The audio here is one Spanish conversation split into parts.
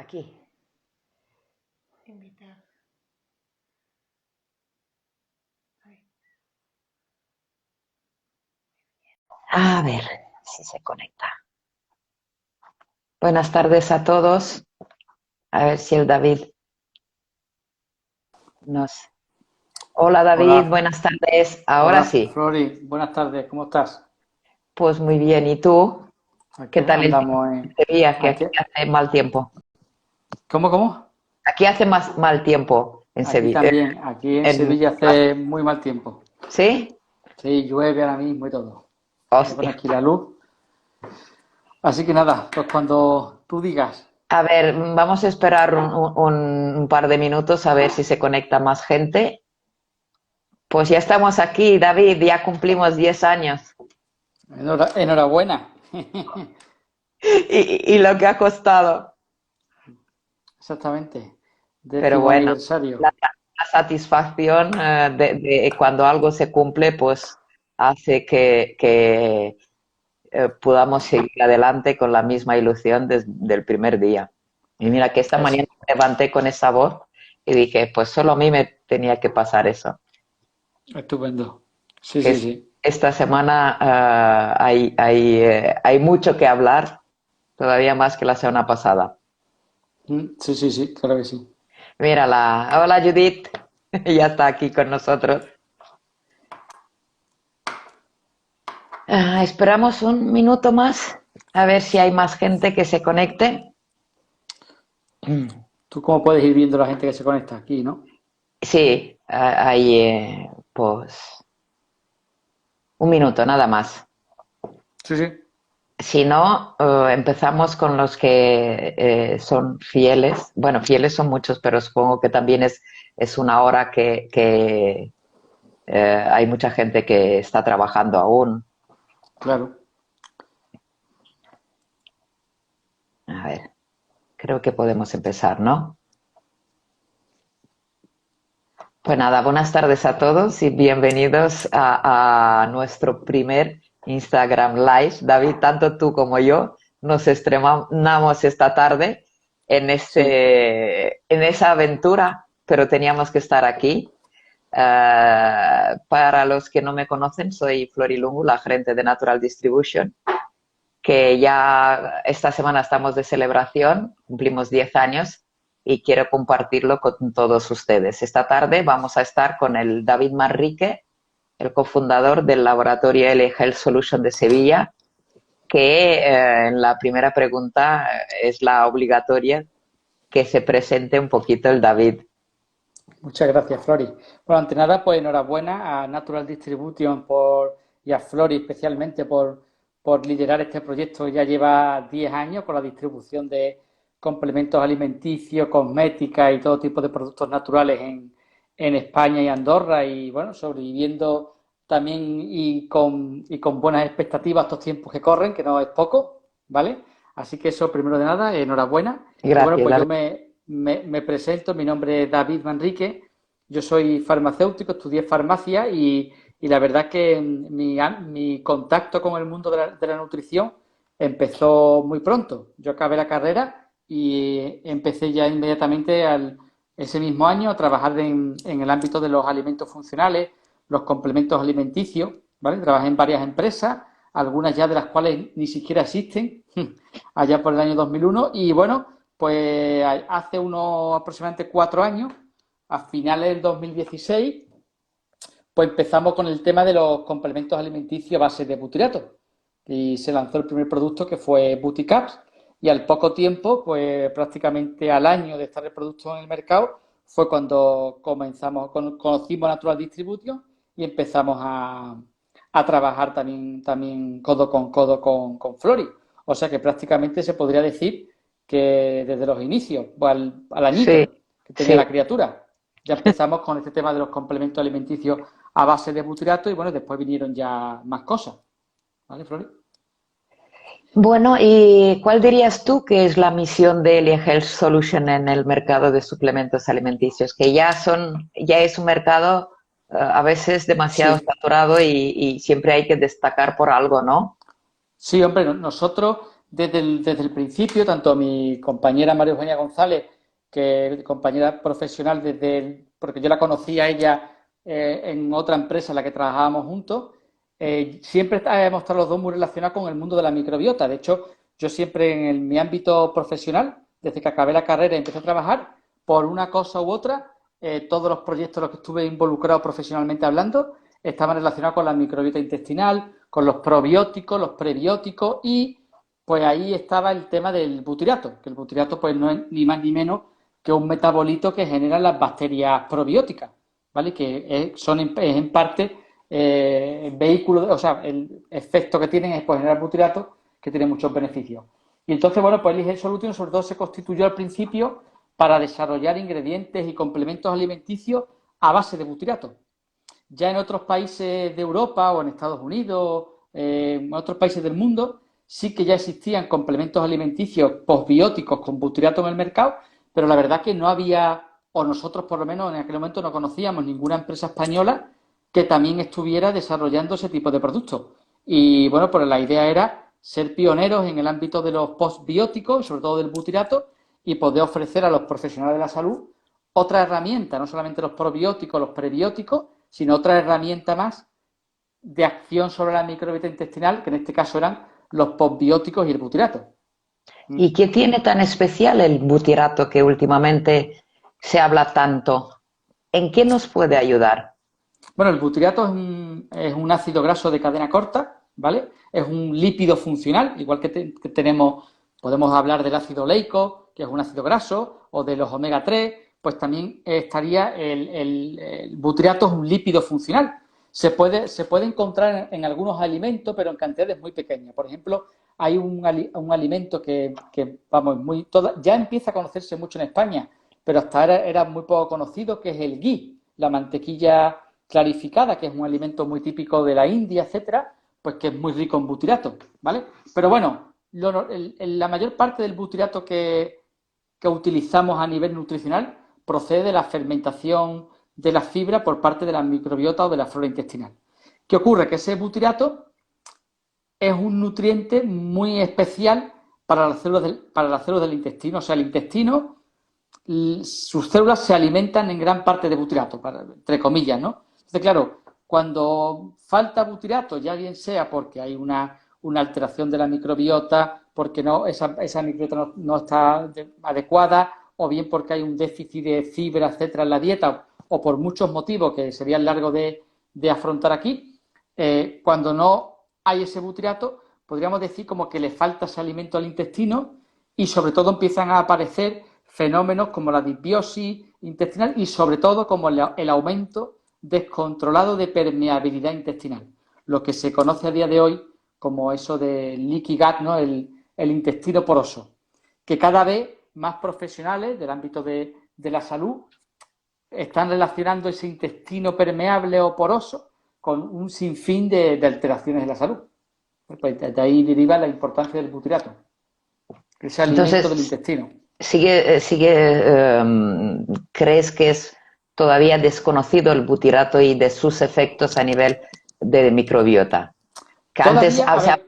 Aquí. Invitar. A ver si se conecta. Buenas tardes a todos. A ver si el David nos... Hola David, Hola, buenas tardes. Ahora hola sí. Flori, buenas tardes, ¿cómo estás? Pues muy bien. ¿Y tú? Aquí ¿Qué tal el tiempo andamos en Sevilla? Que aquí, aquí hace mal tiempo. ¿cómo? Aquí hace más mal tiempo en Aquí Sevilla. también, aquí en Sevilla hace muy mal tiempo. ¿Sí? Sí, llueve ahora mismo y todo. Se pone Hostia. aquí la luz. Así que nada, pues cuando tú digas, A ver, vamos a esperar un par de minutos a ver si se conecta más gente. Pues ya estamos aquí, David, ya cumplimos 10 años. enhorabuena. Y lo que ha costado. Exactamente, Pero décimo bueno, aniversario. la satisfacción de cuando algo se cumple, pues hace que podamos seguir adelante con la misma ilusión desde el primer día. Y mira que esta Eso, mañana me levanté con esa voz y dije, pues solo a mí me tenía que pasar eso. estupendo. Sí, Que sí, sí. esta semana hay mucho que hablar, todavía más que la semana pasada. Sí, sí, sí, claro que sí. Mírala, hola Judith, ya está aquí con nosotros. Esperamos un minuto más, a ver si hay más gente que se conecte. ¿Tú cómo puedes ir viendo la gente que se conecta aquí, no? Sí, hay pues un minuto nada más. Sí, sí. Si no, empezamos con los que son fieles. Bueno, fieles son muchos, pero supongo que también es una hora que hay mucha gente que está trabajando aún. Claro. A ver, creo que podemos empezar, ¿no? Pues nada, buenas tardes a todos y bienvenidos a nuestro primer Instagram Live. David, tanto tú como yo nos estrenamos esta tarde Sí. en esa aventura, pero teníamos que estar aquí. Para los que no me conocen, soy Flori Lungu, la gerente de Natural Distribution, que ya esta semana estamos de celebración, cumplimos 10 años y quiero compartirlo con todos ustedes. Esta tarde vamos a estar con el David Manrique, el cofundador del laboratorio L Health Solution de Sevilla, que en la primera pregunta es la obligatoria, que se presente un poquito el David. Muchas gracias, Flori. Bueno, ante nada, pues enhorabuena a Natural Distribution y a Flori especialmente por liderar este proyecto. Ya lleva 10 años con la distribución de complementos alimenticios, cosmética y todo tipo de productos naturales en España y Andorra y bueno, sobreviviendo también y con buenas expectativas estos tiempos que corren, que no es poco, ¿vale? Así que eso, primero de nada, enhorabuena. Y bueno, Gracias, pues yo David. me presento, mi nombre es David Manrique, yo soy farmacéutico, estudié farmacia y la verdad que mi contacto con el mundo de la nutrición empezó muy pronto. Yo acabé la carrera y empecé ya inmediatamente ese mismo año a trabajar en el ámbito de los alimentos funcionales, los complementos alimenticios, ¿vale? Trabajé en varias empresas, algunas ya de las cuales ni siquiera existen, allá por el año 2001 y bueno, pues hace unos aproximadamente 4 años, a finales del 2016, pues empezamos con el tema de los complementos alimenticios a base de butirato. Y se lanzó el primer producto que fue Buticaps. Y al poco tiempo, pues prácticamente al año de estar el producto en el mercado, fue cuando conocimos Natural Distribution y empezamos a trabajar también codo con codo con Flori. O sea que prácticamente se podría decir que desde los inicios, pues al Sí, añito que tenía sí. la criatura, ya empezamos con este tema de los complementos alimenticios a base de butirato y bueno, después vinieron ya más cosas. ¿Vale, Flori? Bueno, ¿y cuál dirías tú que es la misión de Elia Health Solution en el mercado de suplementos alimenticios? Que ya es un mercado a veces demasiado Sí, saturado y siempre hay que destacar por algo, ¿no? sí, hombre, nosotros desde el principio, tanto mi compañera María Eugenia González, que compañera profesional porque yo la conocí a ella en otra empresa en la que trabajábamos juntos, siempre hemos estado los dos muy relacionados con el mundo de la microbiota. De hecho, yo siempre en mi ámbito profesional, desde que acabé la carrera y empecé a trabajar, por una cosa u otra, todos los proyectos en los que estuve involucrado profesionalmente hablando estaban relacionados con la microbiota intestinal, con los probióticos, los prebióticos y pues ahí estaba el tema del butirato, que el butirato pues no es ni más ni menos que un metabolito que generan las bacterias probióticas, ¿vale? Que es en parte vehículo, o sea, el efecto que tienen es pues, generar butirato, que tiene muchos beneficios. Y entonces, bueno, pues el IG Solution sobre todo se constituyó al principio para desarrollar ingredientes y complementos alimenticios a base de butirato. Ya en otros países de Europa o en Estados Unidos, en otros países del mundo, sí que ya existían complementos alimenticios postbióticos con butirato en el mercado, pero la verdad que no había, o nosotros por lo menos en aquel momento no conocíamos ninguna empresa española que también estuviera desarrollando ese tipo de productos. Y bueno, pues la idea era ser pioneros en el ámbito de los postbióticos, sobre todo del butirato, y poder ofrecer a los profesionales de la salud otra herramienta, no solamente los probióticos, los prebióticos, sino otra herramienta más de acción sobre la microbiota intestinal, que en este caso eran los postbióticos y el butirato. ¿Y qué tiene tan especial el butirato que últimamente se habla tanto? ¿En qué nos puede ayudar? Bueno, el butirato es un ácido graso de cadena corta, ¿vale? Es un lípido funcional, igual que podemos hablar del ácido oleico, que es un ácido graso, o de los omega 3, pues también estaría el butirato es un lípido funcional. Se puede encontrar en algunos alimentos, pero en cantidades muy pequeñas. Por ejemplo, hay un alimento vamos, ya empieza a conocerse mucho en España, pero hasta ahora era muy poco conocido, que es el ghee, la mantequilla clarificada, que es un alimento muy típico de la India, etcétera, pues que es muy rico en butirato, ¿vale? Pero bueno, la mayor parte del butirato que utilizamos a nivel nutricional procede de la fermentación de la fibra por parte de la microbiota o de la flora intestinal. ¿Qué ocurre? Que ese butirato es un nutriente muy especial para las células del intestino. O sea, el intestino, sus células se alimentan en gran parte de butirato, entre comillas, ¿no? Entonces, claro, cuando falta butirato, ya bien sea porque hay una alteración de la microbiota, porque esa microbiota no está adecuada, o bien porque hay un déficit de fibra, etcétera, en la dieta, o por muchos motivos que serían largos de afrontar aquí, cuando no hay ese butirato, podríamos decir como que le falta ese alimento al intestino y sobre todo empiezan a aparecer fenómenos como la disbiosis intestinal y sobre todo como el aumento descontrolado de permeabilidad intestinal, lo que se conoce a día de hoy como eso de leaky gut, ¿no? El intestino poroso, que cada vez más profesionales del ámbito de la salud están relacionando ese intestino permeable o poroso con un sinfín de alteraciones en la salud. Pues de ahí deriva la importancia del butirato, ese alimento del intestino. ¿Crees que es todavía desconocido el butirato y de sus efectos a nivel de microbiota? Que antes se hablaba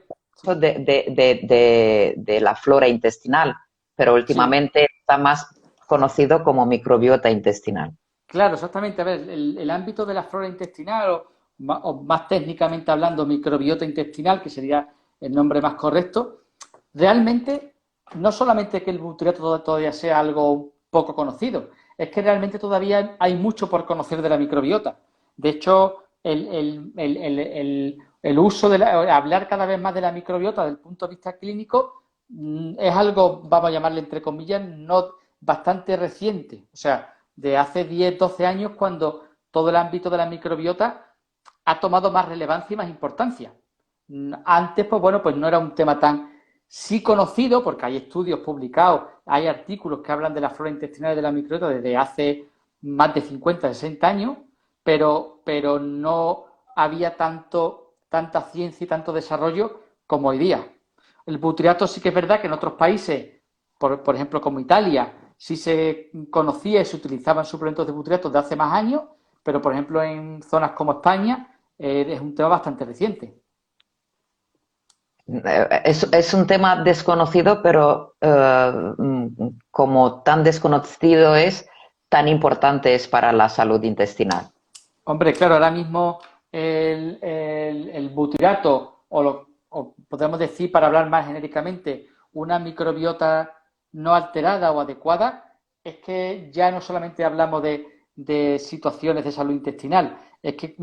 de la flora intestinal, pero últimamente está más conocido como microbiota intestinal. Claro, exactamente. A ver, el ámbito de la flora intestinal, o más técnicamente hablando, microbiota intestinal, que sería el nombre más correcto, realmente no solamente que el butirato todavía sea algo poco conocido, es que realmente todavía hay mucho por conocer de la microbiota. De hecho, el uso hablar cada vez más de la microbiota desde el punto de vista clínico es algo, vamos a llamarle entre comillas, no bastante reciente. O sea, de hace 10, 12 años, cuando todo el ámbito de la microbiota ha tomado más relevancia y más importancia. Antes, pues bueno, pues no era un tema tan sí conocido, porque hay estudios publicados, hay artículos que hablan de la flora intestinal y de la microbiota desde hace más de 50, 60 años, pero no había tanta ciencia y tanto desarrollo como hoy día. El butirato sí que es verdad que en otros países, por ejemplo como Italia, sí se conocía y se utilizaban suplementos de butirato de hace más años, pero por ejemplo en zonas como España es un tema bastante reciente. Es un tema desconocido, pero como tan desconocido es, tan importante es para la salud intestinal. Hombre, claro, ahora mismo el butirato, o podemos decir, para hablar más genéricamente, una microbiota no alterada o adecuada, es que ya no solamente hablamos de situaciones de salud intestinal, es que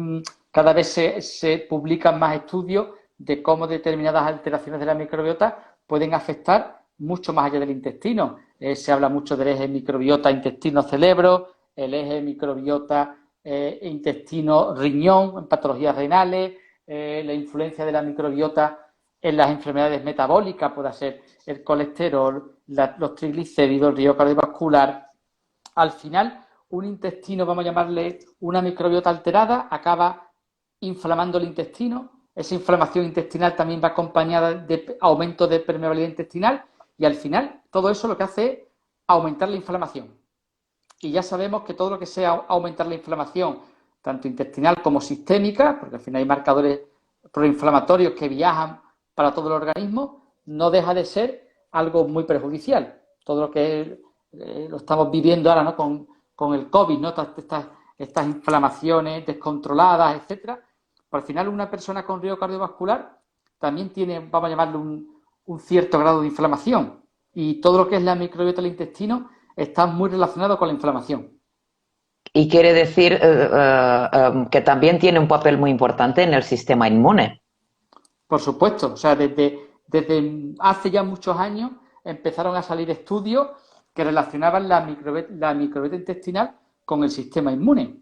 cada vez se publican más estudios de cómo determinadas alteraciones de la microbiota pueden afectar mucho más allá del intestino. Se habla mucho del eje microbiota intestino-cerebro, el eje microbiota intestino-riñón, en patologías renales, la influencia de la microbiota en las enfermedades metabólicas, puede ser el colesterol, los triglicéridos, el riesgo cardiovascular. Al final, un intestino, vamos a llamarle una microbiota alterada, acaba inflamando el intestino. Esa inflamación intestinal también va acompañada de aumento de permeabilidad intestinal y al final todo eso lo que hace es aumentar la inflamación. Y ya sabemos que todo lo que sea aumentar la inflamación, tanto intestinal como sistémica, porque al final hay marcadores proinflamatorios que viajan para todo el organismo, no deja de ser algo muy perjudicial. Todo lo que lo estamos viviendo ahora, ¿no? Con el COVID, ¿no? Estas inflamaciones descontroladas, etcétera. Pero al final una persona con riesgo cardiovascular también tiene, vamos a llamarlo, un cierto grado de inflamación. Y todo lo que es la microbiota del intestino está muy relacionado con la inflamación. Y quiere decir que también tiene un papel muy importante en el sistema inmune. Por supuesto, o sea, desde hace ya muchos años empezaron a salir estudios que relacionaban la microbiota intestinal con el sistema inmune.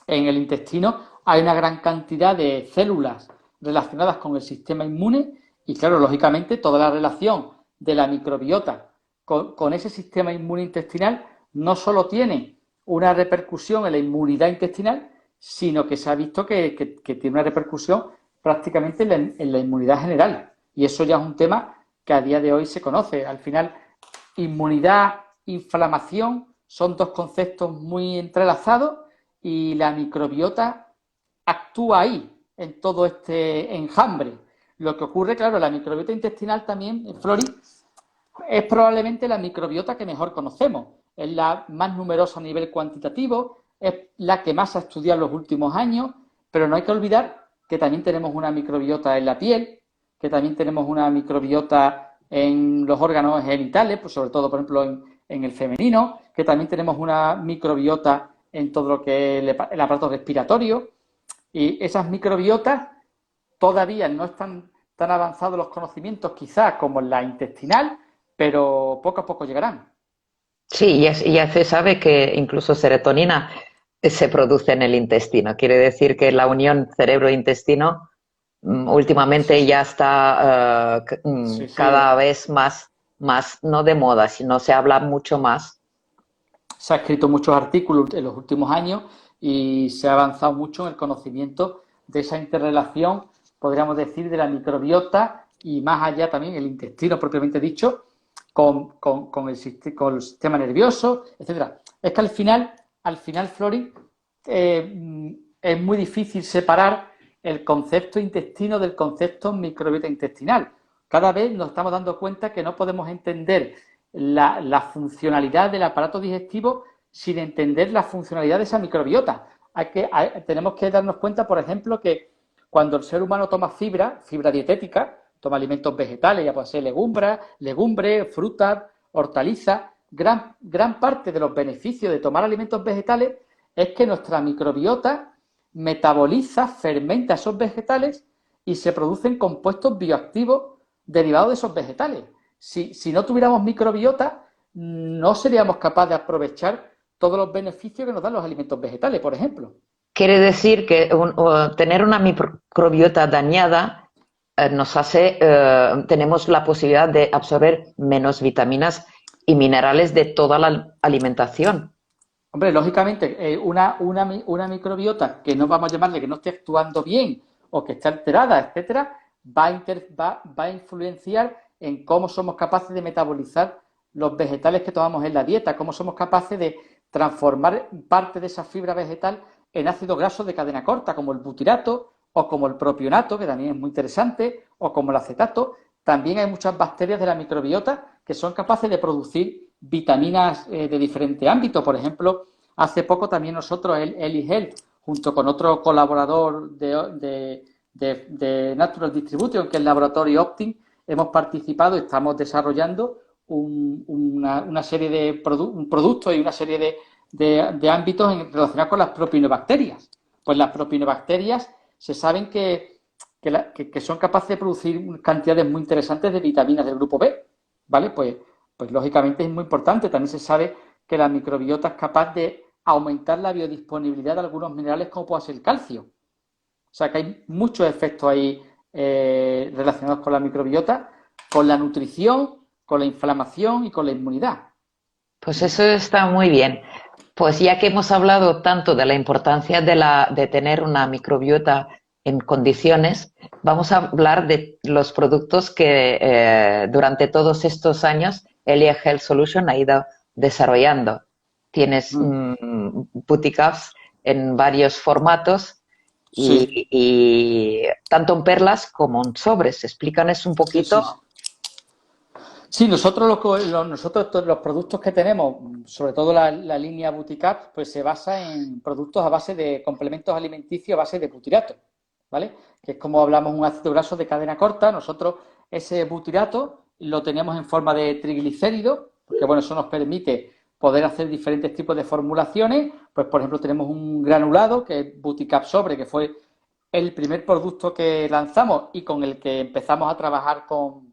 En el intestino hay una gran cantidad de células relacionadas con el sistema inmune y, claro, lógicamente, toda la relación de la microbiota con ese sistema inmune intestinal no solo tiene una repercusión en la inmunidad intestinal, sino que se ha visto que tiene una repercusión prácticamente en la inmunidad general. Y eso ya es un tema que a día de hoy se conoce. Al final, inmunidad, inflamación son dos conceptos muy entrelazados y la microbiota actúa ahí, en todo este enjambre. Lo que ocurre, claro, la microbiota intestinal también, Flori, es probablemente la microbiota que mejor conocemos. Es la más numerosa a nivel cuantitativo, es la que más se ha estudiado en los últimos años, pero no hay que olvidar que también tenemos una microbiota en la piel, que también tenemos una microbiota en los órganos genitales, pues sobre todo, por ejemplo, en el femenino, que también tenemos una microbiota en todo lo que es el aparato respiratorio. Y esas microbiotas todavía no están tan avanzados los conocimientos quizás como en la intestinal, pero poco a poco llegarán. Sí, ya se sabe que incluso serotonina se produce en el intestino. Quiere decir que la unión cerebro-intestino Sí, últimamente ya sí, está sí, sí. cada vez más, no de moda, sino se habla mucho más. Se ha escrito muchos artículos en los últimos años y se ha avanzado mucho en el conocimiento de esa interrelación, podríamos decir, de la microbiota y más allá también el intestino propiamente dicho, con el sistema nervioso, etcétera. Es que al final, Flori, es muy difícil separar el concepto intestino del concepto microbiota intestinal. Cada vez nos estamos dando cuenta que no podemos entender la funcionalidad del aparato digestivo sin entender la funcionalidad de esa microbiota. Tenemos que darnos cuenta, por ejemplo, que cuando el ser humano toma fibra dietética, toma alimentos vegetales, ya puede ser legumbres, frutas, hortalizas, gran parte de los beneficios de tomar alimentos vegetales es que nuestra microbiota metaboliza, fermenta esos vegetales y se producen compuestos bioactivos derivados de esos vegetales. Si no tuviéramos microbiota, no seríamos capaces de aprovechar todos los beneficios que nos dan los alimentos vegetales, por ejemplo. Quiere decir que tener una microbiota dañada nos hace, tenemos la posibilidad de absorber menos vitaminas y minerales de toda la alimentación. Hombre, lógicamente, una microbiota que no vamos a llamarle que no esté actuando bien o que esté alterada, etcétera, va a influenciar en cómo somos capaces de metabolizar los vegetales que tomamos en la dieta, cómo somos capaces de transformar parte de esa fibra vegetal en ácidos grasos de cadena corta, como el butirato o como el propionato, que también es muy interesante, o como el acetato. También hay muchas bacterias de la microbiota que son capaces de producir vitaminas de diferentes ámbitos. Por ejemplo, hace poco también nosotros, el Health, junto con otro colaborador de Natural Distribution, que es el laboratorio Optim, hemos participado y estamos desarrollando una serie de productos y una serie de ámbitos relacionados con las propinobacterias. Pues las propinobacterias se saben que son capaces de producir cantidades muy interesantes de vitaminas del grupo B, ¿vale? Pues lógicamente es muy importante. También se sabe que la microbiota es capaz de aumentar la biodisponibilidad de algunos minerales como puede ser el calcio. O sea que hay muchos efectos ahí relacionados con la microbiota, con la nutrición, con la inflamación y con la inmunidad. Pues eso está muy bien. Pues ya que hemos hablado tanto de la importancia de tener una microbiota en condiciones, vamos a hablar de los productos que durante todos estos años Elia Health Solution ha ido desarrollando. Tienes boutique apps en varios formatos Sí. y tanto en perlas como en sobres. Explícanos un Sí, sí, poquito. sí. Sí, nosotros los productos que tenemos, sobre todo la línea Buticat, pues se basa en productos a base de complementos alimenticios a base de butirato, ¿vale? Que es como hablamos un ácido graso de cadena corta. Nosotros ese butirato lo tenemos en forma de triglicérido, porque bueno, eso nos permite poder hacer diferentes tipos de formulaciones. Pues por ejemplo tenemos un granulado que es Buticap Sobre, que fue el primer producto que lanzamos y con el que empezamos a trabajar con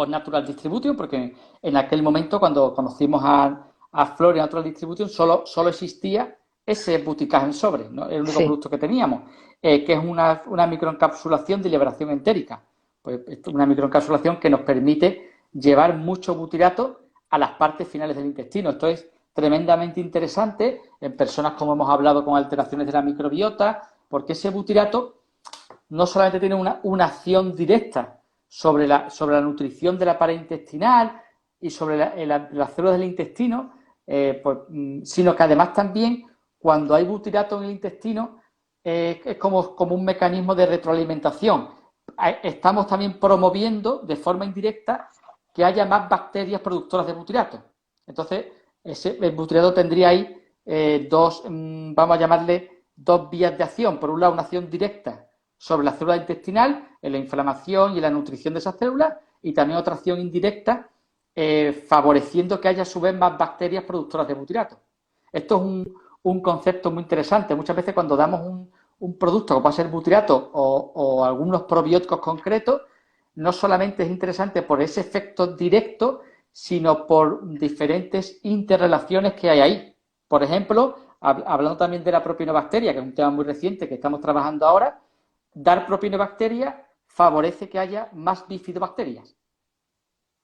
Natural Distribution, porque en aquel momento, cuando conocimos a Floria Natural Distribution, solo existía ese Buticas en sobre, ¿no? El único Sí, producto que teníamos, que es una microencapsulación de liberación entérica. Pues una microencapsulación que nos permite llevar mucho butirato a las partes finales del intestino. Esto es tremendamente interesante en personas, como hemos hablado, con alteraciones de la microbiota, porque ese butirato no solamente tiene una acción directa sobre la nutrición de la pared intestinal y sobre las células del intestino, sino que además también cuando hay butirato en el intestino es como un mecanismo de retroalimentación. Estamos también promoviendo de forma indirecta que haya más bacterias productoras de butirato. Entonces, el butirato tendría ahí vamos a llamarle dos vías de acción. Por un lado, una acción directa sobre la célula intestinal, en la inflamación y la nutrición de esas células, y también otra acción indirecta favoreciendo que haya a su vez más bacterias productoras de butirato. Esto es un concepto muy interesante. Muchas veces cuando damos un producto como puede ser butirato o algunos probióticos concretos, no solamente es interesante por ese efecto directo, sino por diferentes interrelaciones que hay ahí. Por ejemplo, hablando también de la propinobacteria, que es un tema muy reciente que estamos trabajando ahora, dar propinobacteria favorece que haya más bifidobacterias.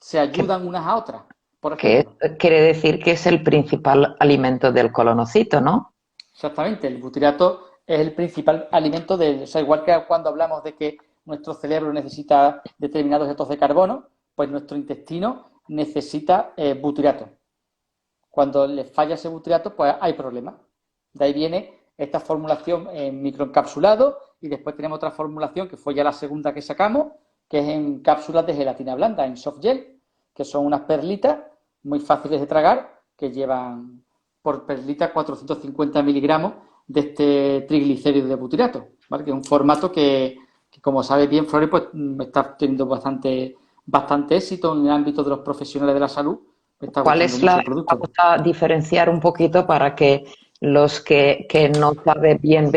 Se que, ayudan unas a otras, por que ejemplo. quiere decir que es el principal alimento del colonocito, ¿no? Exactamente, el butirato es el principal alimento o sea, igual que cuando hablamos de que nuestro cerebro necesita determinados hidratos de carbono, pues nuestro intestino necesita butirato. Cuando le falla ese butirato, pues hay problemas. De ahí viene esta formulación en microencapsulado y después tenemos otra formulación que fue ya la segunda que sacamos, que es en cápsulas de gelatina blanda, en soft gel, que son unas perlitas muy fáciles de tragar que llevan por perlita 450 miligramos de este triglicérido de butirato, ¿vale? Que es un formato que como sabe bien, Flores, pues está teniendo bastante éxito en el ámbito de los profesionales de la salud. Me está ¿Cuál gustando es mucho la, el producto. vamos a diferenciar un poquito para que los que no saben bien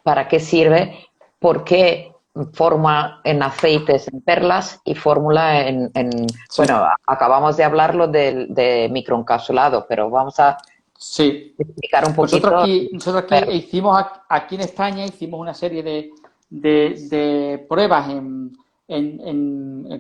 para qué sirve, por qué forma en aceites en perlas y fórmula Sí, bueno, acabamos de hablarlo de microencapsulado, pero vamos a sí. explicar un Nosotros poquito aquí, nosotros aquí perlas. hicimos, aquí en España hicimos una serie de pruebas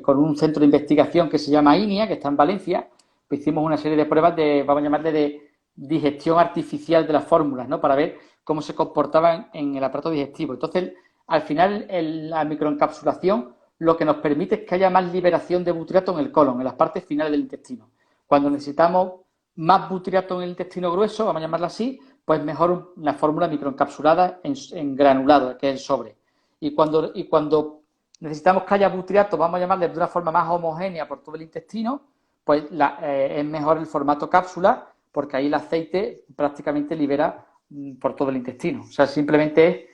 con un centro de investigación que se llama INIA, que está en Valencia. Pues hicimos una serie de pruebas vamos a llamarle de digestión artificial de las fórmulas, ¿no? Para ver cómo se comportaban en el aparato digestivo. Entonces, al final, la microencapsulación lo que nos permite es que haya más liberación de butirato en el colon, en las partes finales del intestino. Cuando necesitamos más butirato en el intestino grueso, vamos a llamarla así, pues mejor una fórmula microencapsulada en granulado, que es el sobre. Y cuando necesitamos que haya butyrato, vamos a llamarle de una forma más homogénea por todo el intestino, pues es mejor el formato cápsula, porque ahí el aceite prácticamente libera por todo el intestino. O sea, simplemente es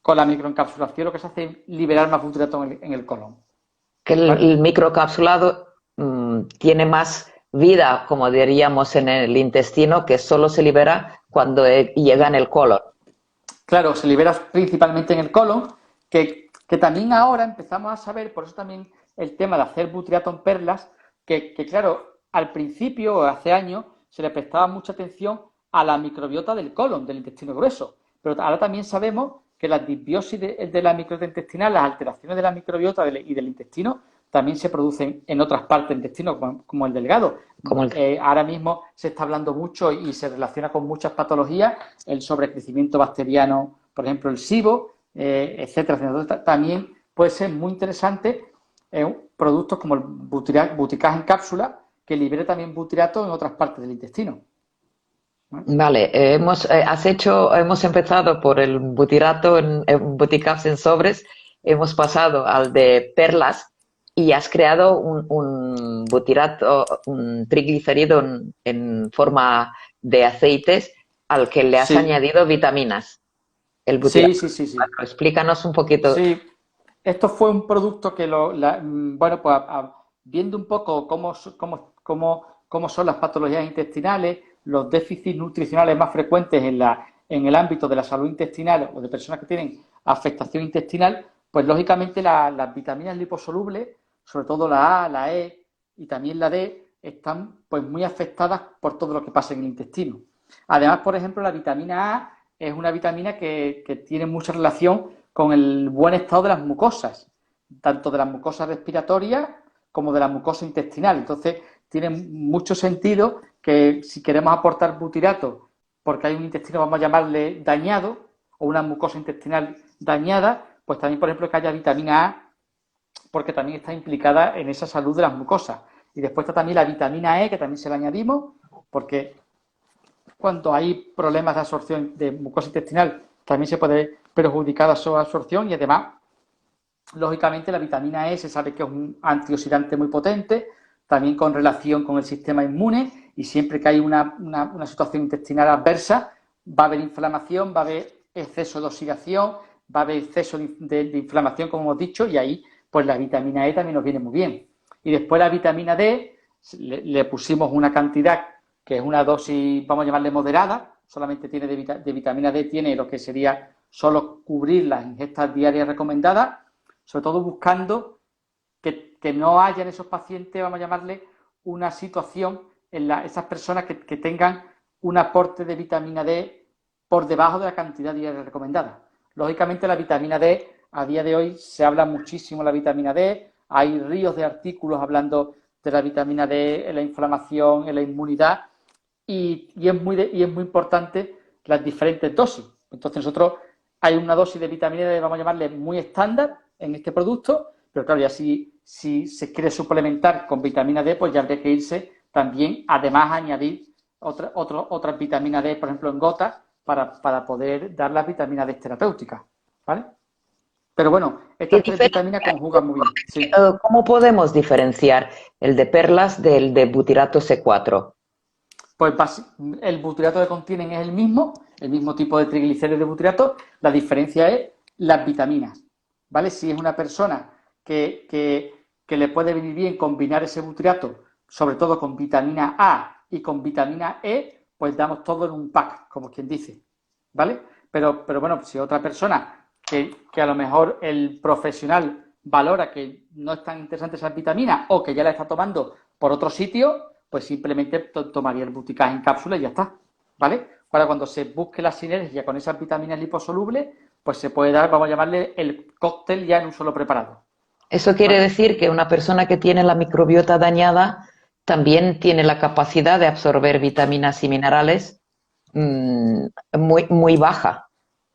con la microencapsulación lo que se hace es liberar más butyrato en el colon. Que ¿Vale? el microcapsulado tiene más vida, como diríamos, en el intestino, que solo se libera cuando llega en el colon. Claro, se libera principalmente en el colon, que también ahora empezamos a saber, por eso también el tema de hacer butyrato en perlas, que claro, al principio, hace años, se le prestaba mucha atención a la microbiota del colon, del intestino grueso. Pero ahora también sabemos que la disbiosis de la microbiota intestinal, las alteraciones de la microbiota y del intestino, también se producen en otras partes del intestino, como el delgado. Como el, Ahora mismo se está hablando mucho y se relaciona con muchas patologías, el sobrecrecimiento bacteriano, por ejemplo, el SIBO, etcétera. Entonces, también puede ser muy interesante productos como el Buticas en cápsula, que libere también butyrato en otras partes del intestino. ¿Vale? vale, hemos empezado por el butirato en Buticaps en sobres, hemos pasado al de perlas y has creado un butirato, un triglicérido en forma de aceites al que le has Sí, añadido vitaminas. El sí, butirato sí, sí, sí. 4. Explícanos un poquito. Sí, esto fue un producto que bueno, pues viendo un poco cómo son las patologías intestinales, los déficits nutricionales más frecuentes en el ámbito de la salud intestinal o de personas que tienen afectación intestinal, pues lógicamente las vitaminas liposolubles, sobre todo la A, la E y también la D, están pues muy afectadas por todo lo que pasa en el intestino. Además, por ejemplo, la vitamina A es una vitamina que tiene mucha relación con el buen estado de las mucosas, tanto de las mucosas respiratorias como de la mucosa intestinal. Entonces, tiene mucho sentido que si queremos aportar butirato, porque hay un intestino, vamos a llamarle dañado, o una mucosa intestinal dañada, pues también, por ejemplo, que haya vitamina A, porque también está implicada en esa salud de las mucosas. Y después está también la vitamina E, que también se la añadimos, porque cuando hay problemas de absorción de mucosa intestinal, también se puede perjudicar su absorción y además, lógicamente, la vitamina E se sabe que es un antioxidante muy potente, también con relación con el sistema inmune y siempre que hay una situación intestinal adversa, va a haber inflamación, va a haber exceso de oxidación, va a haber exceso de inflamación, como hemos dicho, y ahí pues la vitamina E también nos viene muy bien. Y después la vitamina D, le pusimos una cantidad que es una dosis, vamos a llamarle moderada, solamente tiene de vitamina D, tiene lo que sería solo cubrir las ingestas diarias recomendadas, sobre todo buscando que no haya en esos pacientes, vamos a llamarle, una situación en esas personas que tengan un aporte de vitamina D por debajo de la cantidad diaria recomendada. Lógicamente la vitamina D, a día de hoy se habla muchísimo de la vitamina D, hay ríos de artículos hablando de la vitamina D en la inflamación, en la inmunidad, y es muy importante las diferentes dosis. Entonces nosotros hay una dosis de vitamina D, vamos a llamarle muy estándar en este producto, pero claro, ya si se quiere suplementar con vitamina D, pues ya habría que irse también, además, a añadir otras vitaminas D, por ejemplo, en gotas, para poder dar las vitaminas D terapéuticas, ¿vale? Pero bueno, ¿Qué estas tres vitaminas diferencia? conjugan muy bien, sí. ¿Cómo podemos diferenciar el de perlas del de butirato C4? Pues el butirato que contienen es el mismo tipo de triglicéridos de butirato, la diferencia es las vitaminas, ¿vale? Si es una persona que le puede venir bien combinar ese butirato, sobre todo con vitamina A y con vitamina E, pues damos todo en un pack, como quien dice, ¿vale? Pero bueno, si otra persona que a lo mejor el profesional valora que no es tan interesante esas vitaminas o que ya la está tomando por otro sitio, pues simplemente tomaría el Buticas en cápsula y ya está, ¿vale? Para cuando se busque la sinergia con esas vitaminas liposolubles, pues se puede dar, vamos a llamarle el cóctel ya en un solo preparado, Eso quiere ¿vale? decir que una persona que tiene la microbiota dañada también tiene la capacidad de absorber vitaminas y minerales muy baja.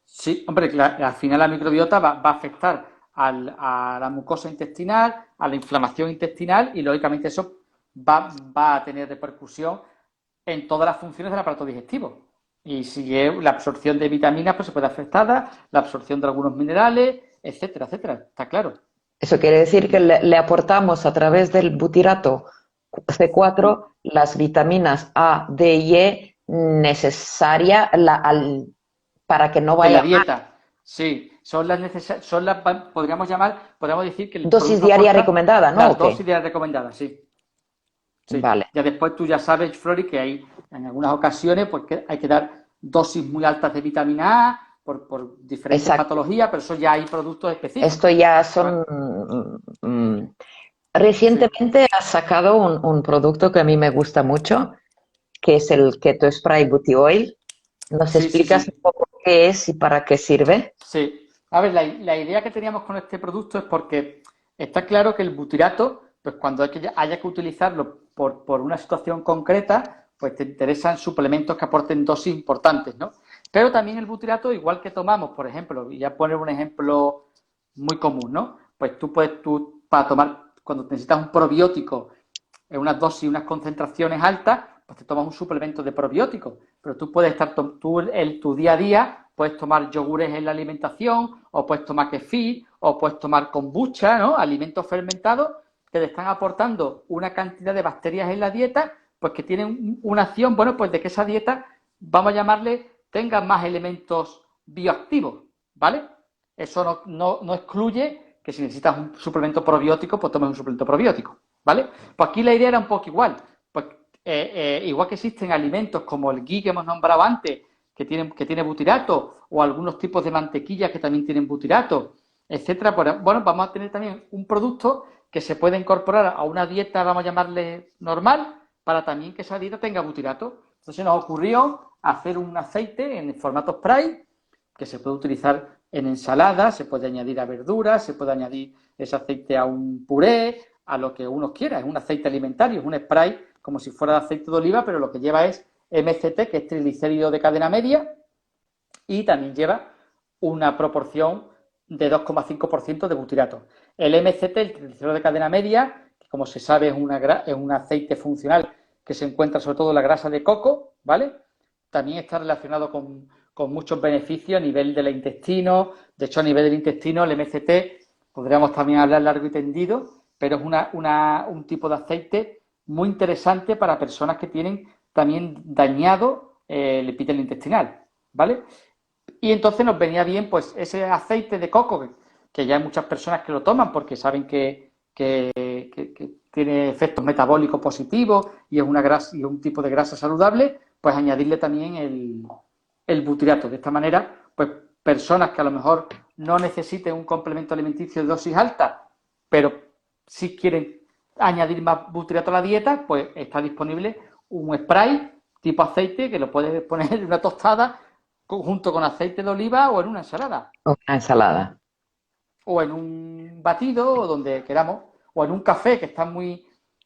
Sí, hombre, al final la microbiota va a afectar a la mucosa intestinal, a la inflamación intestinal y lógicamente eso va a tener repercusión en todas las funciones del aparato digestivo. Y si es la absorción de vitaminas, pues se puede afectada, la absorción de algunos minerales, etcétera, etcétera. Está claro. Eso quiere decir que le aportamos a través del butirato C4 las vitaminas A, D y E necesarias para que no En la vaya mal. dieta, sí, podríamos decir que el Dosis producto diaria aporta recomendada, ¿no? las ¿O qué? dosis diarias recomendadas, sí. Sí. Vale, Ya después tú ya sabes, Flori, que hay en algunas ocasiones pues que hay que dar dosis muy altas de vitamina A por diferentes exacto. patologías, pero eso ya hay productos Esto específicos. ya ¿Vale? son... Sí, Recientemente has sacado un producto que a mí me gusta mucho, que es el Keto Spray Booty Oil. ¿Nos sí, sí, explicas un sí. poco qué es y para qué sirve? Sí. A ver, la idea que teníamos con este producto es porque está claro que el butirato, pues cuando haya que utilizarlo por una situación concreta, pues te interesan suplementos que aporten dosis importantes, ¿no? Pero también el butirato, igual que tomamos, por ejemplo, y ya poner un ejemplo muy común, ¿no? Pues tú para tomar, cuando necesitas un probiótico en unas dosis y unas concentraciones altas, pues te tomas un suplemento de probióticos. Pero tú puedes estar, tú en tu día a día, puedes tomar yogures en la alimentación, o puedes tomar kefir, o puedes tomar kombucha, ¿no? Alimentos fermentados que te están aportando una cantidad de bacterias en la dieta, pues que tienen una acción, bueno, pues de que esa dieta, vamos a llamarle, tenga más elementos bioactivos, ¿vale? Eso no excluye que si necesitas un suplemento probiótico, pues tomes un suplemento probiótico, ¿vale? Pues aquí la idea era un poco igual. Pues igual que existen alimentos como el ghee que hemos nombrado antes, que tiene butirato, o algunos tipos de mantequillas que también tienen butirato, etcétera. Pues, bueno, vamos a tener también un producto que se puede incorporar a una dieta, vamos a llamarle normal, para también que esa dieta tenga butirato. Entonces nos ocurrió hacer un aceite en formato spray que se puede utilizar en ensaladas, se puede añadir a verduras, se puede añadir ese aceite a un puré, a lo que uno quiera. Es un aceite alimentario, es un spray como si fuera de aceite de oliva, pero lo que lleva es MCT, que es triglicérido de cadena media, y también lleva una proporción de 2,5% de butirato. El MCT, el triglicérido de cadena media, que como se sabe es un aceite funcional que se encuentra sobre todo en la grasa de coco, ¿vale? También está relacionado con muchos beneficios a nivel del intestino. De hecho, a nivel del intestino, el MCT, podríamos también hablar largo y tendido, pero es un tipo de aceite muy interesante para personas que tienen también dañado el epitelio intestinal, ¿vale? Y entonces nos venía bien pues ese aceite de coco, que ya hay muchas personas que lo toman porque saben que tiene efectos metabólicos positivos y es una grasa y un tipo de grasa saludable, pues añadirle también el butirato. De esta manera, pues personas que a lo mejor no necesiten un complemento alimenticio de dosis alta, pero si quieren añadir más butirato a la dieta, pues está disponible un spray tipo aceite que lo puedes poner en una tostada junto con aceite de oliva o en una ensalada, Una ensalada. o en un batido, o donde queramos, o en un café,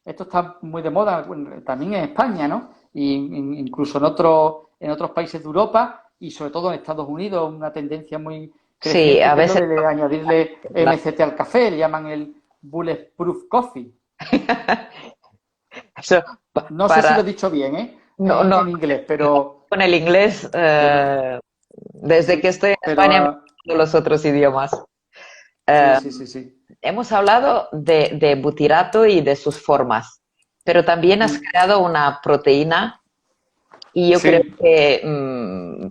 esto está muy de moda también en España, ¿no? Y incluso en otros países de Europa y sobre todo en Estados Unidos, una tendencia muy Sí, creciente a que es lo veces... de añadirle MCT al café, le llaman el Bulletproof Coffee. Eso, No sé si lo he para... dicho bien, ¿eh? No, no, En inglés, pero, con el inglés, pero desde que sí, estoy en España, me pero hablo los otros idiomas. sí, Eh, sí, sí, sí. hemos hablado de butirato y de sus formas, pero también has Mm, creado una proteína y yo creo sí, que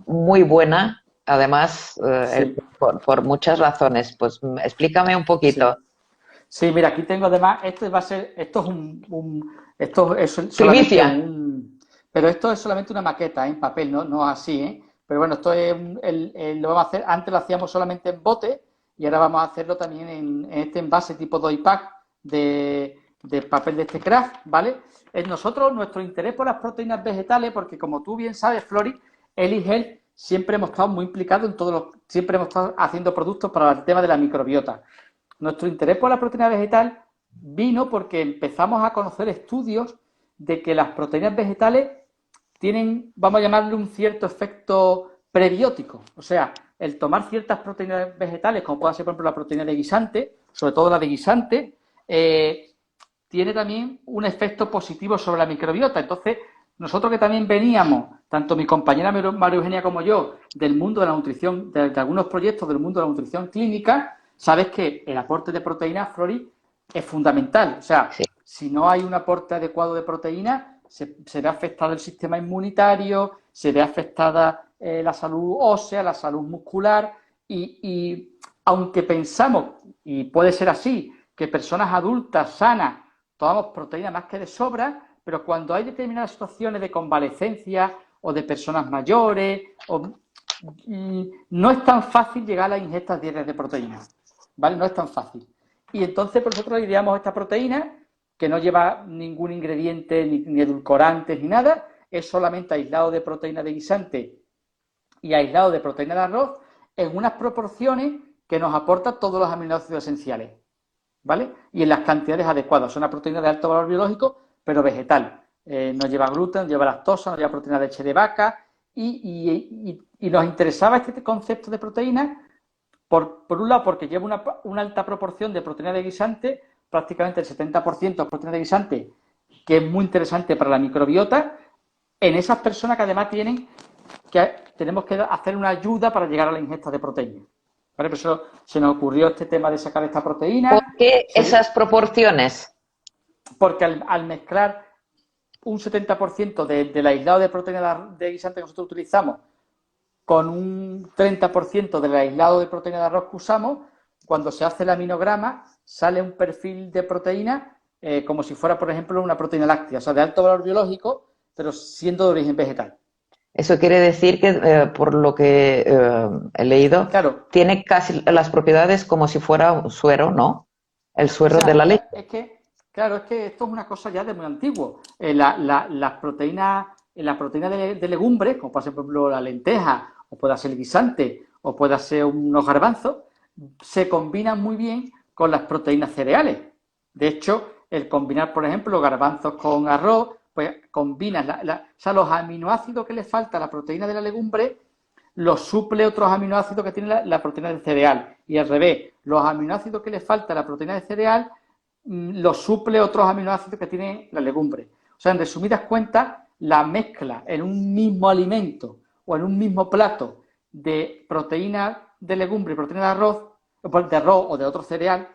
muy buena, además, sí, por muchas razones. Pues explícame un poquito. sí. Sí, mira, aquí tengo además, esto es esto es solamente Primicia. pero esto es solamente una maqueta, en papel, no así, ¿eh? Pero bueno, esto es lo vamos a hacer, antes lo hacíamos solamente en bote y ahora vamos a hacerlo también en este envase tipo doy pack de papel de este craft, ¿vale? Nuestro interés por las proteínas vegetales, porque como tú bien sabes, Flori, Eli Health siempre hemos estado muy implicados siempre hemos estado haciendo productos para el tema de la microbiota. Nuestro interés por la proteína vegetal vino porque empezamos a conocer estudios de que las proteínas vegetales tienen, vamos a llamarle, un cierto efecto prebiótico. O sea, el tomar ciertas proteínas vegetales, como puede ser, por ejemplo, la proteína de guisante, sobre todo la de guisante, tiene también un efecto positivo sobre la microbiota. Entonces, nosotros que también veníamos tanto mi compañera María Eugenia como yo, del mundo de la nutrición, de algunos proyectos del mundo de la nutrición clínica, sabes que el aporte de proteínas, Flori, es fundamental. O sea, Sí. si no hay un aporte adecuado de proteína, se ve afectado el sistema inmunitario, se ve afectada la salud ósea, la salud muscular y aunque pensamos, y puede ser así, que personas adultas sanas tomamos proteína más que de sobra, pero cuando hay determinadas situaciones de convalecencia o de personas mayores, no es tan fácil llegar a las ingestas diarias de proteínas, ¿vale? No es tan fácil. Y entonces pues, nosotros ideamos esta proteína que no lleva ningún ingrediente, ni edulcorantes, ni nada, es solamente aislado de proteína de guisante y aislado de proteína de arroz en unas proporciones que nos aporta todos los aminoácidos esenciales, ¿vale? Y en las cantidades adecuadas. Es una proteína de alto valor biológico, pero vegetal. No lleva gluten, no lleva lactosa, no lleva proteína de leche de vaca y nos interesaba este concepto de proteína por un lado porque lleva una alta proporción de proteína de guisante, prácticamente el 70% de proteína de guisante, que es muy interesante para la microbiota, en esas personas que además tenemos que hacer una ayuda para llegar a la ingesta de proteína. ¿Vale? Por eso se nos ocurrió este tema de sacar esta ¿Por proteína. qué esas proporciones? Porque al mezclar un 70% del aislado de proteína de guisante que nosotros utilizamos con un 30% del aislado de proteína de arroz que usamos, cuando se hace el aminograma sale un perfil de proteína como si fuera, por ejemplo, una proteína láctea, o sea, de alto valor biológico, pero siendo de origen vegetal. Eso quiere decir que, por lo que he leído, Claro. tiene casi las propiedades como si fuera un suero, ¿no? El O suero de la leche. sea, claro, es que esto es una cosa ya de muy antiguo. Las proteínas, la proteína de legumbres, como por ejemplo la lenteja, o pueda ser el guisante, o pueda ser unos garbanzos, se combinan muy bien con las proteínas cereales. De hecho, el combinar, por ejemplo, garbanzos con arroz, pues combinas o sea, los aminoácidos que le falta a la proteína de la legumbre los suple otros aminoácidos que tiene la proteína del cereal. Y al revés, los aminoácidos que le falta a la proteína del cereal los suple otros aminoácidos que tiene la legumbre. O sea, en resumidas cuentas, la mezcla en un mismo alimento o en un mismo plato de proteína de legumbre y proteína de arroz o de otro cereal,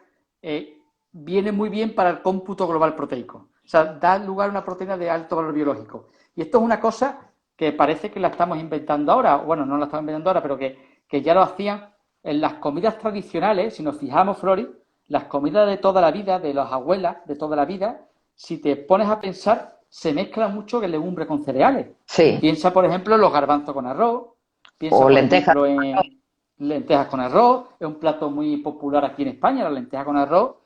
viene muy bien para el cómputo global proteico. O sea, da lugar a una proteína de alto valor biológico. Y esto es una cosa que parece que la estamos inventando ahora, bueno, no la estamos inventando ahora, pero que ya lo hacían en las comidas tradicionales. Si nos fijamos, Flori, las comidas de toda la vida, de las abuelas de toda la vida, si te pones a pensar, se mezcla mucho que legumbre con cereales. Sí. Piensa, por ejemplo, en los garbanzos con arroz, piensa, O por lentejas. ejemplo, en lentejas con arroz, es un plato muy popular aquí en España, la lenteja con arroz,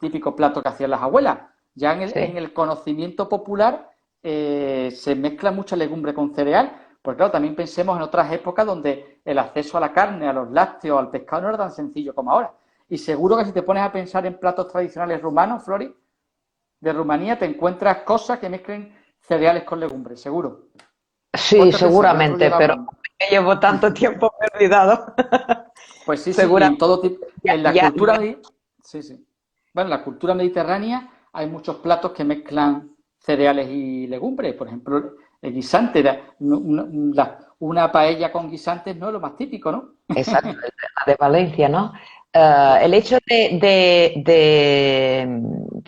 típico plato que hacían las abuelas. Ya en el conocimiento popular se mezcla mucha legumbre con cereal, porque claro, también pensemos en otras épocas donde el acceso a la carne, a los lácteos, al pescado no era tan sencillo como ahora. Y seguro que si te pones a pensar en platos tradicionales rumanos, Flori, de Rumanía, te encuentras cosas que mezclen cereales con legumbres, seguro. Sí, seguramente, pero llevo tanto tiempo olvidado. Pues sí, y en Seguramente. todo tipo, en la Ya, cultura, sí. Bueno, en la cultura mediterránea hay muchos platos que mezclan cereales y legumbres. Por ejemplo, el guisante, una paella con guisantes no es lo más típico, ¿no? exacto, el tema de Valencia, ¿no? El hecho de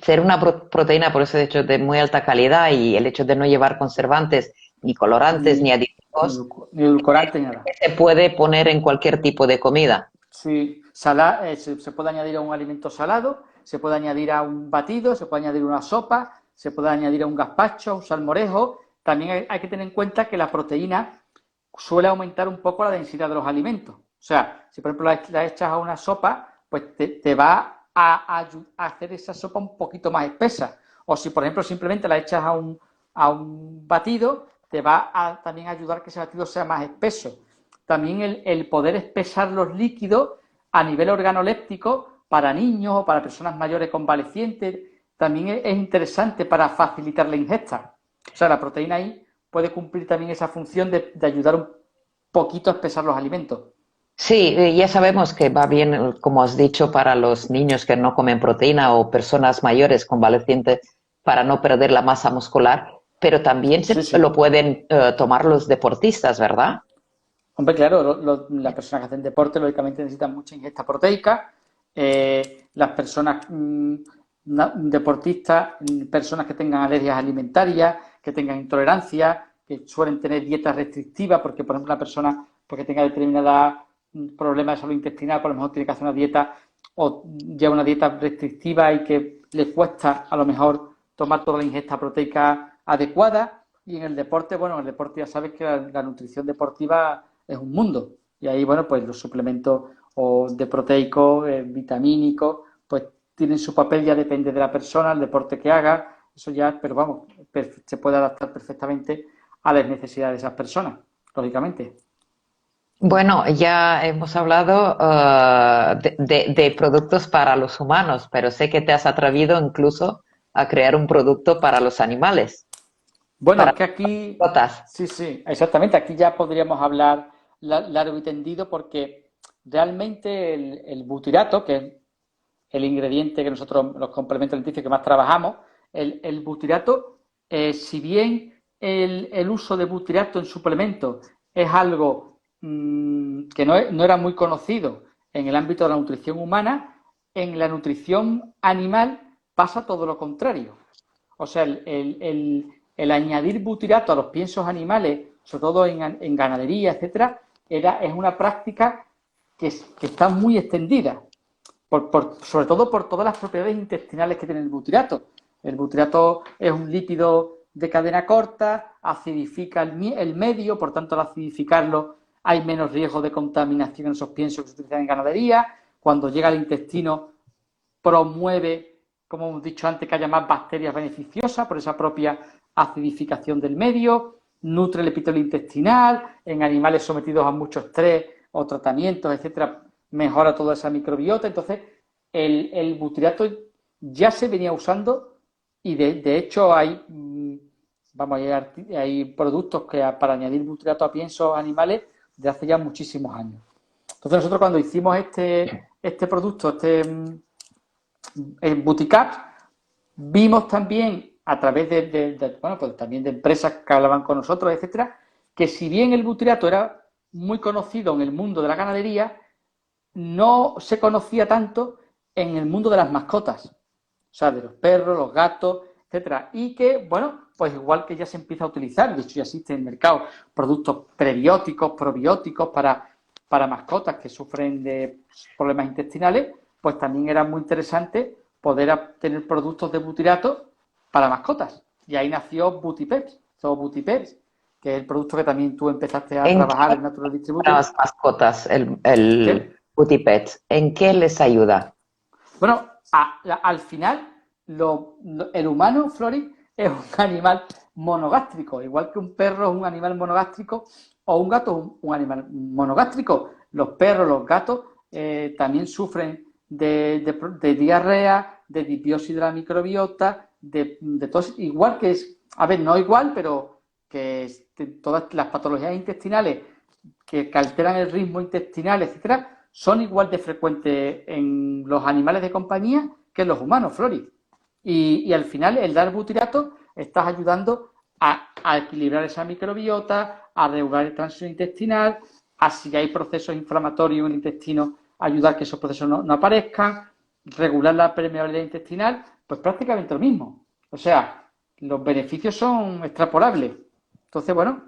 ser una proteína, por eso de hecho de muy alta calidad y el hecho de no llevar conservantes, ni colorantes, ni aditivos, Ni edulcorante ni nada. se puede poner en cualquier tipo de comida. Sí, se puede añadir a un alimento salado, se puede añadir a un batido, se puede añadir a una sopa, se puede añadir a un gazpacho, a un salmorejo. También hay que tener en cuenta que la proteína suele aumentar un poco la densidad de los alimentos. O sea, si por ejemplo la echas a una sopa, pues te va a hacer esa sopa un poquito más espesa. O si por ejemplo simplemente la echas a un batido, te va a también ayudar a que ese batido sea más espeso. También el poder espesar los líquidos a nivel organoléptico para niños o para personas mayores convalecientes también es interesante para facilitar la ingesta. O sea, la proteína ahí puede cumplir también esa función de ayudar un poquito a espesar los alimentos. Sí, ya sabemos que va bien, como has dicho, para los niños que no comen proteína o personas mayores convalecientes para no perder la masa muscular, pero también Sí, sí. lo pueden tomar los deportistas, ¿verdad? Hombre, claro, las personas que hacen deporte lógicamente necesitan mucha ingesta proteica. Las personas deportistas, personas que tengan alergias alimentarias, que tengan intolerancia, que suelen tener dietas restrictivas, porque por ejemplo una persona porque tenga determinada problema de salud intestinal, por lo mejor tiene que hacer una dieta o lleva una dieta restrictiva y que le cuesta a lo mejor tomar toda la ingesta proteica adecuada. Y en el deporte, bueno, en el deporte ya sabes que la nutrición deportiva es un mundo. Y ahí, bueno, pues los suplementos o de proteico, vitamínicos, pues tienen su papel, ya depende de la persona, el deporte que haga, eso ya, pero vamos, se puede adaptar perfectamente a las necesidades de esas personas, lógicamente. Bueno, ya hemos hablado de productos para los humanos, pero sé que te has atrevido incluso a crear un producto para los animales, Bueno, para es que aquí, mascotas. sí, sí, exactamente, aquí ya podríamos hablar largo y tendido porque realmente el butirato, que es el ingrediente que nosotros, los complementos alimenticios que más trabajamos, el butirato, si bien el uso de butirato en suplementos es algo que no era muy conocido en el ámbito de la nutrición humana, en la nutrición animal pasa todo lo contrario. O sea, el añadir butirato a los piensos animales, sobre todo en ganadería, etcétera, es una práctica que está muy extendida sobre todo por todas las propiedades intestinales que tiene el butirato. El butirato es un lípido de cadena corta, acidifica el medio, por tanto, al acidificarlo hay menos riesgo de contaminación en esos piensos que se utilizan en ganadería. Cuando llega al intestino, promueve, como hemos dicho antes, que haya más bacterias beneficiosas por esa propia acidificación del medio, nutre el epitelio intestinal, en animales sometidos a mucho estrés o tratamientos, etcétera, mejora toda esa microbiota. Entonces, el butirato ya se venía usando y de hecho vamos, hay productos que para añadir butirato a piensos animales de hace ya muchísimos años. Entonces nosotros cuando hicimos este producto, en Buticaps, vimos también a través bueno, pues también de empresas que hablaban con nosotros, etcétera, que si bien el butirato era muy conocido en el mundo de la ganadería, no se conocía tanto en el mundo de las mascotas, o sea, de los perros, los gatos, etcétera, y que, bueno, pues igual que ya se empieza a utilizar, de hecho ya existen en el mercado productos prebióticos, probióticos para mascotas que sufren de problemas intestinales, pues también era muy interesante poder tener productos de butirato para mascotas. Y ahí nació Butipeps, o Butipeps, que es el producto que también tú empezaste a ¿En trabajar qué en Natural para Distributor. las mascotas ¿Qué? el Putty Pets? ¿En qué les ayuda? Bueno, al final, el humano, Flori, es un animal monogástrico, igual que un perro es un animal monogástrico o un gato es un animal monogástrico. Los perros, los gatos también sufren de diarrea, de disbiosis de la microbiota, de todo, igual que es, a ver, no igual, pero que todas las patologías intestinales que alteran el ritmo intestinal, etcétera, son igual de frecuentes en los animales de compañía que en los humanos, Flori. Y al final, el dar butirato, estás ayudando a equilibrar esa microbiota, a regular el tránsito intestinal, a si hay procesos inflamatorios en el intestino, ayudar a que esos procesos no aparezcan, regular la permeabilidad intestinal, pues prácticamente lo mismo. O sea, los beneficios son extrapolables. Entonces, bueno,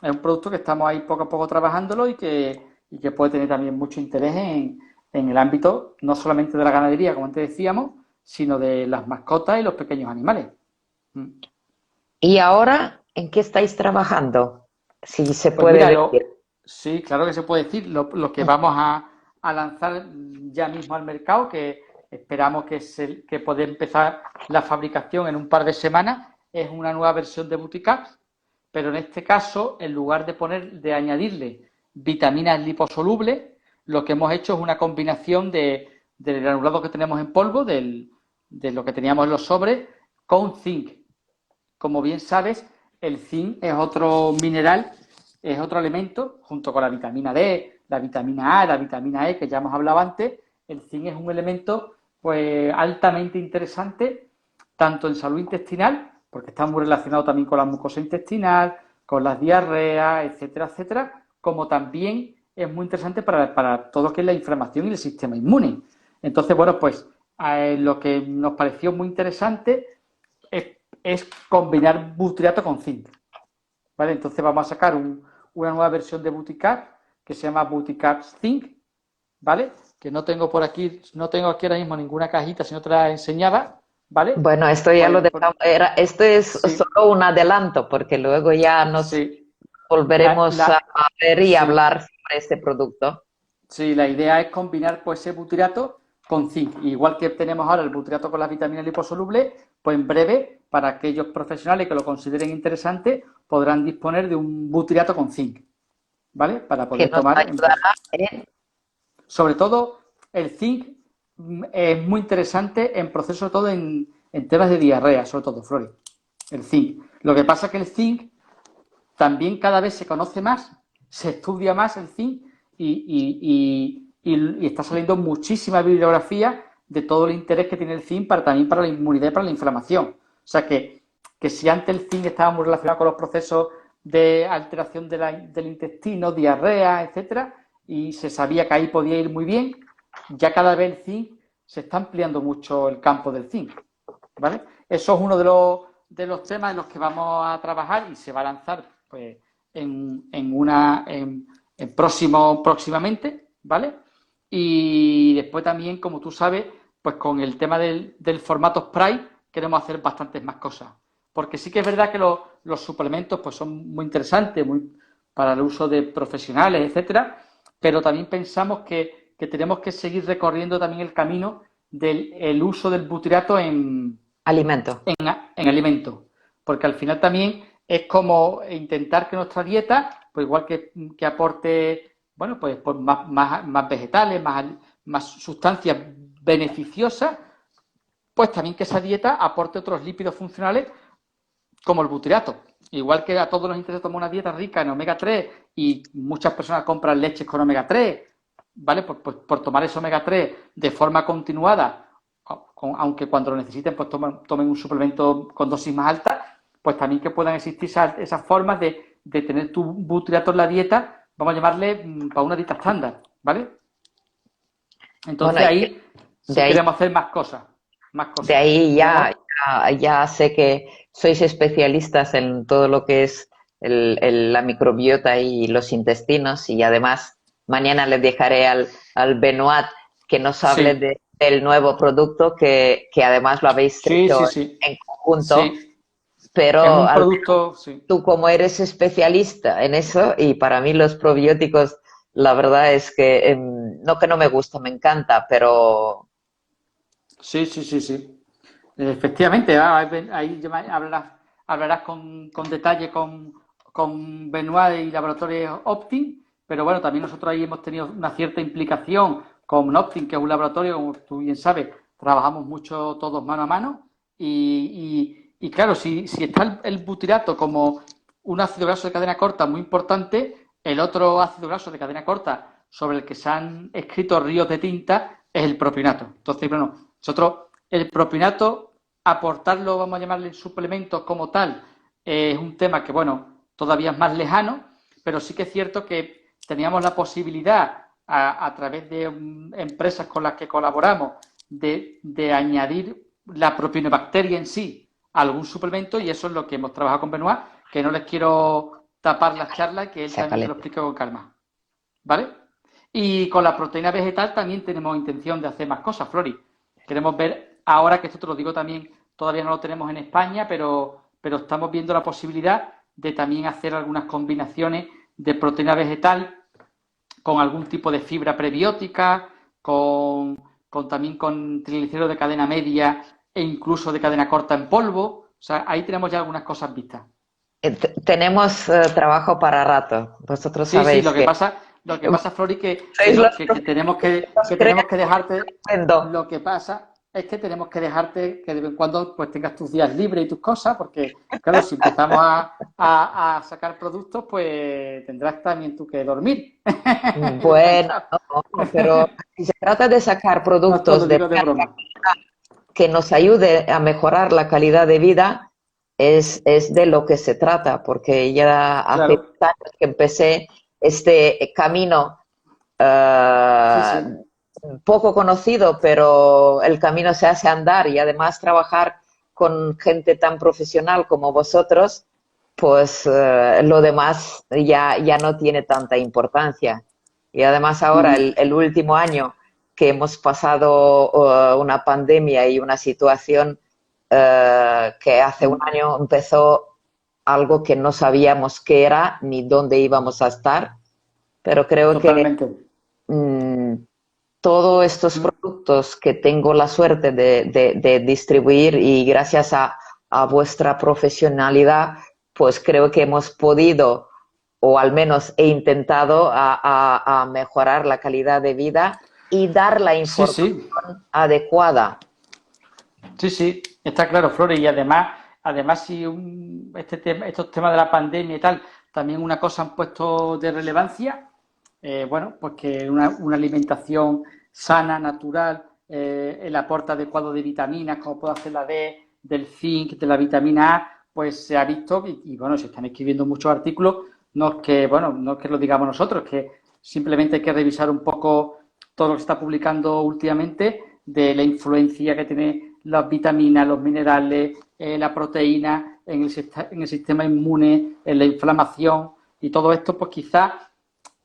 es un producto que estamos ahí poco a poco trabajándolo y que puede tener también mucho interés en el ámbito no solamente de la ganadería, como antes decíamos, sino de las mascotas y los pequeños animales. Mm. ¿Y ahora en qué estáis trabajando? Si se Pues puede mira, decir. sí, claro que se puede decir. Lo que vamos a lanzar ya mismo al mercado, que esperamos que pueda empezar la fabricación en un par de semanas, es una nueva versión de Buticaps, pero en este caso, en lugar de añadirle vitaminas liposolubles, lo que hemos hecho es una combinación del granulado que tenemos en polvo, de lo que teníamos en los sobres, con zinc. Como bien sabes, el zinc es otro mineral, es otro elemento, junto con la vitamina D, la vitamina A, la vitamina E, que ya hemos hablado antes. El zinc es un elemento pues altamente interesante, tanto en salud intestinal porque está muy relacionado también con la mucosa intestinal, con las diarreas, etcétera, etcétera, como también es muy interesante para todo lo que es la inflamación y el sistema inmune. Entonces, bueno, pues lo que nos pareció muy interesante es combinar butyrato con zinc, ¿vale? Entonces vamos a sacar una nueva versión de Butycap que se llama Butycap Zinc, ¿vale? Que no tengo por aquí, no tengo aquí ahora mismo ninguna cajita, si no te la enseñaba, ¿vale? Bueno, esto ya lo Pues, dejamos. Esto es sí, solo un adelanto, porque luego ya nos sí, volveremos a ver y sí, hablar sobre este producto. sí, la idea es combinar pues ese butyrato con zinc. Igual que tenemos ahora el butyrato con las vitaminas liposolubles, pues en breve, para aquellos profesionales que lo consideren interesante, podrán disponer de un butyrato con zinc, ¿vale? Para Que poder nos tomar ayudará en... sobre todo, el zinc es muy interesante en procesos, sobre todo en temas de diarrea, sobre todo, Flori, el zinc. Lo que pasa es que el zinc también cada vez se conoce más, se estudia más el zinc y está saliendo muchísima bibliografía de todo el interés que tiene el zinc también para la inmunidad y para la inflamación. O sea que si antes el zinc estaba muy relacionado con los procesos de alteración del intestino, diarrea, etcétera, y se sabía que ahí podía ir muy bien, ya cada vez el zinc se está ampliando mucho el campo del zinc, ¿vale? Eso es uno de los temas en los que vamos a trabajar y se va a lanzar pues próximamente, ¿vale? Y después también, como tú sabes, pues con el tema del formato spray queremos hacer bastantes más cosas. Porque sí que es verdad que los suplementos pues son muy interesantes, muy para el uso de profesionales, etcétera, pero también pensamos que tenemos que seguir recorriendo también el camino del uso del butyrato Alimento. en alimentos, porque al final también es como intentar que nuestra dieta, pues igual que aporte, bueno, pues más vegetales, más sustancias beneficiosas, pues también que esa dieta aporte otros lípidos funcionales como el butyrato. Igual que a todos nos interesa tomar una dieta rica en omega 3 y muchas personas compran leches con omega 3, ¿vale? Pues por tomar ese omega 3 de forma continuada, aunque cuando lo necesiten pues tomen un suplemento con dosis más altas, pues también que puedan existir esas formas de tener tu butyrato en la dieta, vamos a llamarle para una dieta estándar, ¿vale? Bueno, Entonces ahí de sí ahí, queremos hacer más cosas, más de cosas. ahí Queremos, ya sé que sois especialistas en todo lo que es la microbiota y los intestinos, y además mañana le dejaré al Benoit que nos hable sí, del nuevo producto que además lo habéis sí, hecho sí, sí, en conjunto, sí. Es pero un producto, sí. tú como eres especialista en eso, y para mí los probióticos, la verdad es que no que no me gusta, me encanta, pero Sí, sí, sí, sí. Efectivamente, ahí hablarás con detalle con Benoit y Laboratorio Optim, pero bueno, también nosotros ahí hemos tenido una cierta implicación con Optim, que es un laboratorio, como tú bien sabes, trabajamos mucho todos mano a mano y claro, si está el butyrato como un ácido graso de cadena corta muy importante, el otro ácido graso de cadena corta sobre el que se han escrito ríos de tinta es el propionato. Entonces, bueno, nosotros el propionato, aportarlo, vamos a llamarle suplementos como tal, es un tema que, bueno, todavía es más lejano, pero sí que es cierto que teníamos la posibilidad, a través de empresas con las que colaboramos, de añadir la propionibacteria en sí a algún suplemento, y eso es lo que hemos trabajado con Benoit, que no les quiero tapar las charlas, que él también te sácale. lo explique con calma. ¿Vale? Y con la proteína vegetal también tenemos intención de hacer más cosas, Flori. Queremos ver, ahora que esto te lo digo también, todavía no lo tenemos en España, pero estamos viendo la posibilidad de también hacer algunas combinaciones de proteína vegetal con algún tipo de fibra prebiótica, también con triglicéridos de cadena media e incluso de cadena corta en polvo. O sea, ahí tenemos ya algunas cosas vistas. Tenemos trabajo para rato. Vosotros Sí, sí, sabéis que lo que pasa, Flori, que, sois no, los que tenemos los que tenemos que creadores dejarte. del mundo. Lo que pasa es que tenemos que dejarte que de vez en cuando pues tengas tus días libres y tus cosas, porque claro, si empezamos a sacar productos, pues tendrás también tú que dormir. Y Bueno, descansar. no, pero si se trata de sacar No, esto productos lo de digo de broma. que nos ayude a mejorar la calidad de vida, es de lo que se trata, porque ya hace Claro, años que empecé este camino sí, eh, sí, poco conocido, pero el camino se hace andar y además trabajar con gente tan profesional como vosotros, pues lo demás ya no tiene tanta importancia. Y además ahora, ujú, el último año que hemos pasado una pandemia y una situación que hace un ujú, año empezó algo que no sabíamos qué era ni dónde íbamos a estar, pero creo que totalmente. mm, todos estos Mm, productos que tengo la suerte de distribuir y gracias a vuestra profesionalidad, pues creo que hemos podido, o al menos he intentado, a mejorar la calidad de vida y dar la sí, sí. información adecuada. Sí, sí, está claro, Flores, y además si estos temas de la pandemia y tal, también una cosa han puesto de relevancia, bueno, pues que una alimentación sana, natural, el aporte adecuado de vitaminas, como puede hacer la D, del zinc, de la vitamina A, pues se ha visto, bueno, se están escribiendo muchos artículos, no es que, bueno, no es que lo digamos nosotros, es que simplemente hay que revisar un poco todo lo que se está publicando últimamente de la influencia que tiene las vitaminas, los minerales, la proteína en el sistema inmune, en la inflamación y todo esto, pues quizás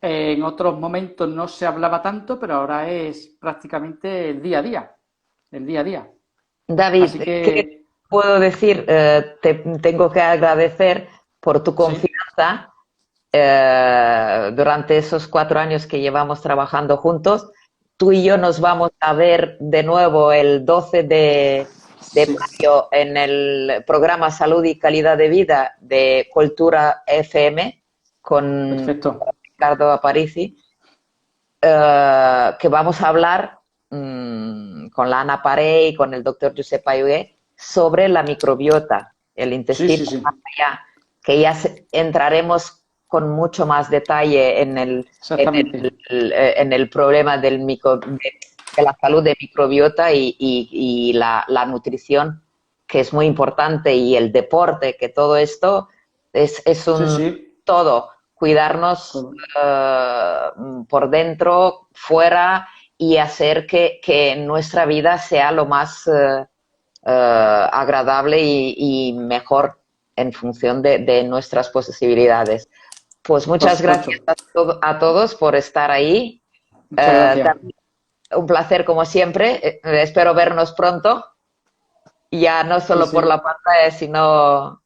en otros momentos no se hablaba tanto, pero ahora es prácticamente el día a día, el día a día. David, Así ¿qué que puedo decir? Te tengo que agradecer por tu sí, confianza durante esos 4 años que llevamos trabajando juntos. Tú y yo nos vamos a ver de nuevo el 12 de sí, mayo en el programa Salud y Calidad de Vida de Cultura FM con perfecto. Ricardo Aparici, que vamos a hablar con la Ana Paré y con el doctor Josep Ayué sobre la microbiota, el Sí, intestino, sí, sí, que ya entraremos con mucho más detalle exactamente. en el problema de la salud de microbiota y la nutrición, que es muy importante, y el deporte, que todo esto es Sí, un sí, todo, cuidarnos eh, por dentro, fuera y hacer que nuestra vida sea lo más agradable y mejor en función de nuestras posibilidades. Pues por muchas gracias supuesto. a todos por estar ahí. Muchas gracias. David, un placer como siempre. Espero vernos pronto, ya no Sí, solo por la sí, pantalla, sino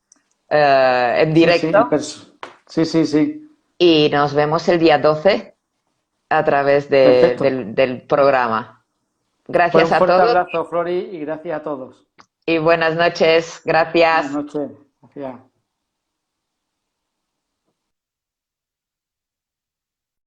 en sí, sí, directo. sí, sí, sí. Y nos vemos el día 12 a través Perfecto. del programa. Pues Gracias un a fuerte todos abrazo, Flori, y gracias a todos. y buenas noches. Buenas Gracias. noches. Gracias.